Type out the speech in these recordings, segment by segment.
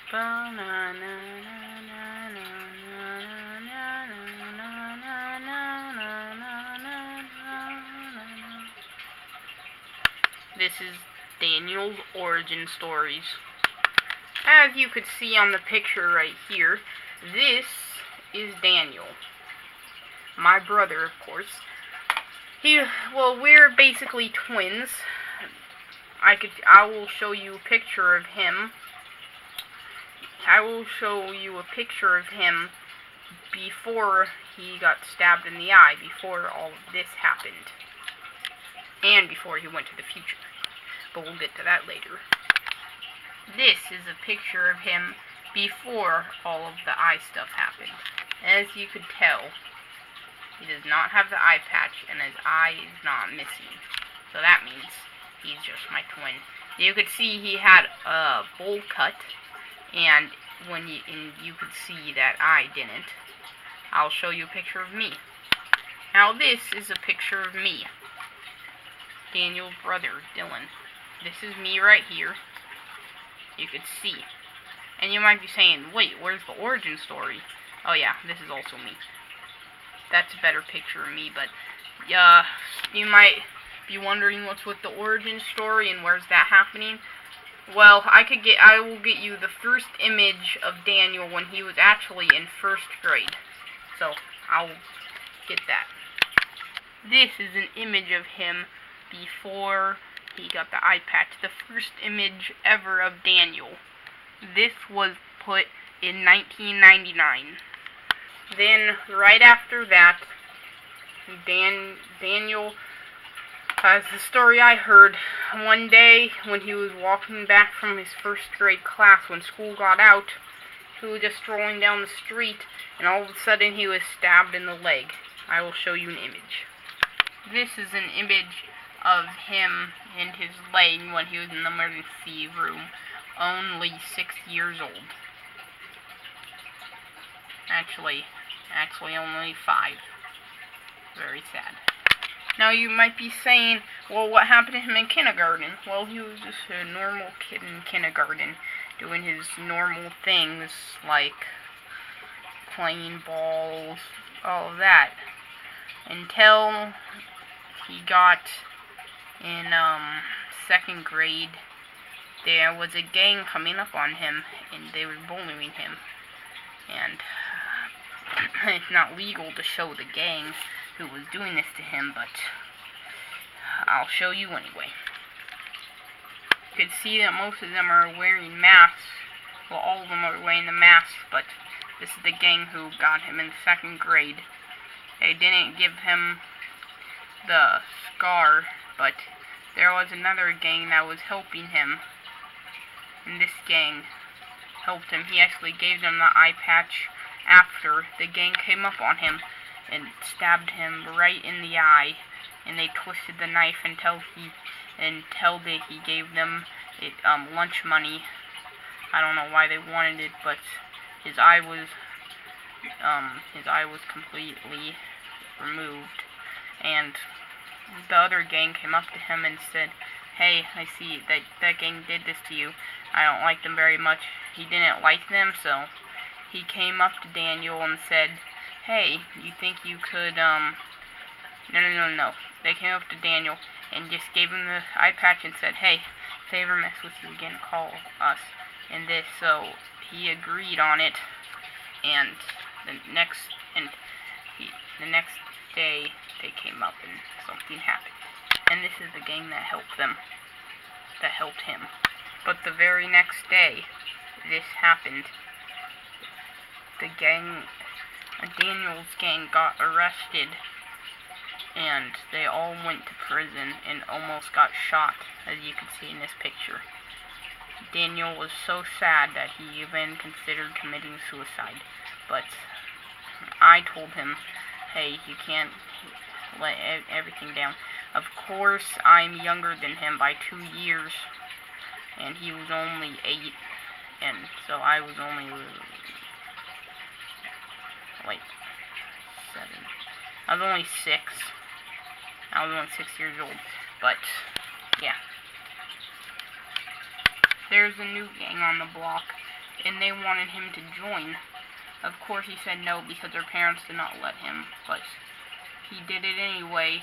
This is Daniel's origin stories. As you could see on the picture right here, this is Daniel. My brother, of course. We're basically twins. I will show you a picture of him. I will show you a picture of him before he got stabbed in the eye, before all of this happened. And before he went to the future. But we'll get to that later. This is a picture of him before all of the eye stuff happened. As you could tell, he does not have the eye patch, and his eye is not missing. So that means he's just my twin. You could see he had a bowl cut, and you could see that I didn't. I'll show you a picture of me. Now this is a picture of me. Daniel's brother, Dylan. This is me right here. You could see. And you might be saying, wait, where's the origin story? Oh yeah, this is also me. That's a better picture of me, but you might be wondering what's with the origin story and where's that happening. Well, I will get you the first image of Daniel when he was actually in first grade. So, I'll get that. This is an image of him before he got the eye patch. The first image ever of Daniel. This was put in 1999. Then, right after that, Daniel, as the story I heard, one day when he was walking back from his first grade class when school got out, he was just strolling down the street, and all of a sudden he was stabbed in the leg. I will show you an image. This is an image of him and his leg when he was in the emergency room, only 6 years old. Actually only 5. Very sad. Now you might be saying, well, what happened to him in kindergarten? Well, he was just a normal kid in kindergarten, doing his normal things, like playing balls, all of that, until he got in second grade. There was a gang coming up on him, and they were bullying him, and it's not legal to show the gang who was doing this to him, but I'll show you anyway. You can see that most of them are wearing masks. Well, all of them are wearing the masks, but this is the gang who got him in second grade. They didn't give him the scar, but there was another gang that was helping him, and this gang helped him. He actually gave them the eye patch after the gang came up on him and stabbed him right in the eye, and they twisted the knife until he gave them lunch money. I don't know why they wanted it, but his eye was completely removed, and the other gang came up to him and said, "Hey, I see that gang did this to you. I don't like them very much." He didn't like them, so he came up to Daniel and said, "Hey, you think you could, No. They came up to Daniel and just gave him the eye patch and said, "Hey, if they ever mess with you again, call us." And so he agreed on it, and the next day they came up and something happened. And this is the gang that helped him. But the very next day this happened. Daniel's gang got arrested, and they all went to prison and almost got shot, as you can see in this picture. Daniel was so sad that he even considered committing suicide, but I told him, hey, you can't let everything down. Of course, I'm younger than him by 2 years, and he was only 8, and so I was only 7. I was only 6. I was only 6 years old, but yeah. There's a new gang on the block, and they wanted him to join. Of course he said no because their parents did not let him, but he did it anyway.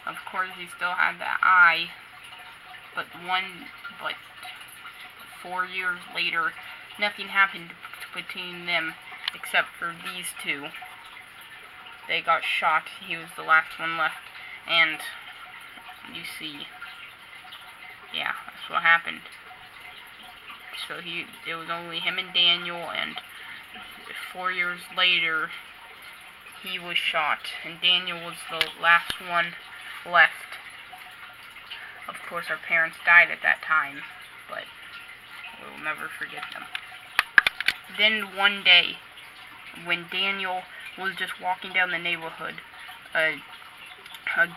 Of course he still had that eye, but 4 years later, nothing happened between them except for these two. They got shot. He was the last one left, and you see, yeah, that's what happened. So it was only him and Daniel, and 4 years later, he was shot, and Daniel was the last one left. Of course, our parents died at that time, but we'll never forget them. Then one day, when Daniel was just walking down the neighborhood, a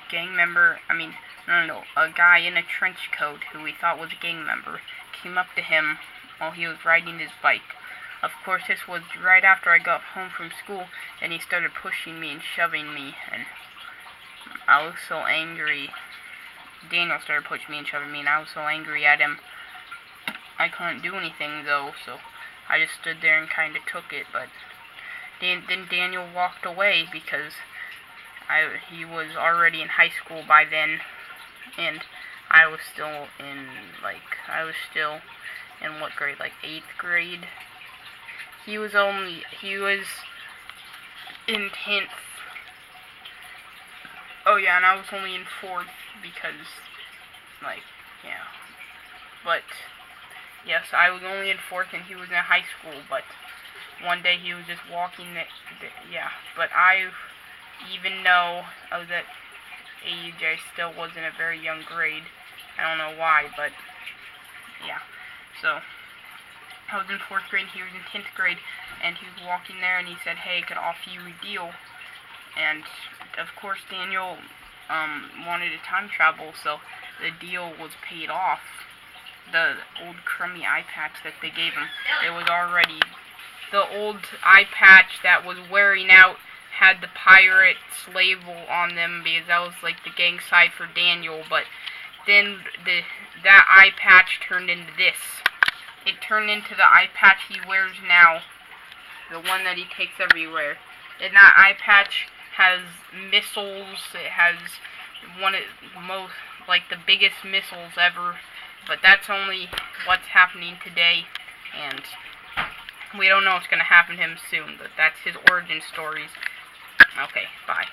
gang member, a guy in a trench coat who we thought was a gang member, came up to him while he was riding his bike. Of course, this was right after I got home from school, and he started pushing me and shoving me, and I was so angry. Daniel started pushing me and shoving me, and I was so angry at him. I couldn't do anything, though, so I just stood there and kind of took it, but then Daniel walked away because he was already in high school by then, and I was still in what grade, like 8th grade? He was in 10th. Oh yeah, and I was only in 4th because, yeah. But, yes, I was only in 4th and he was in high school, but one day he was just walking, yeah. But even though I was at age, I still was in a very young grade. I don't know why, but, yeah. So, I was in 4th grade, he was in 10th grade, and he was walking there, and he said, hey, I could offer you a deal. And, of course, Daniel wanted to time travel, so the deal was paid off. The old crummy eye patch that they gave him, it was already, the old eye patch that was wearing out had the pirate's label on them, because that was like the gang side for Daniel, but then that eye patch turned into this. It turned into the eye patch he wears now, the one that he takes everywhere. And that eye patch has missiles. It has one of the biggest missiles ever. But that's only what's happening today, and we don't know what's going to happen to him soon, but that's his origin stories. Okay, bye.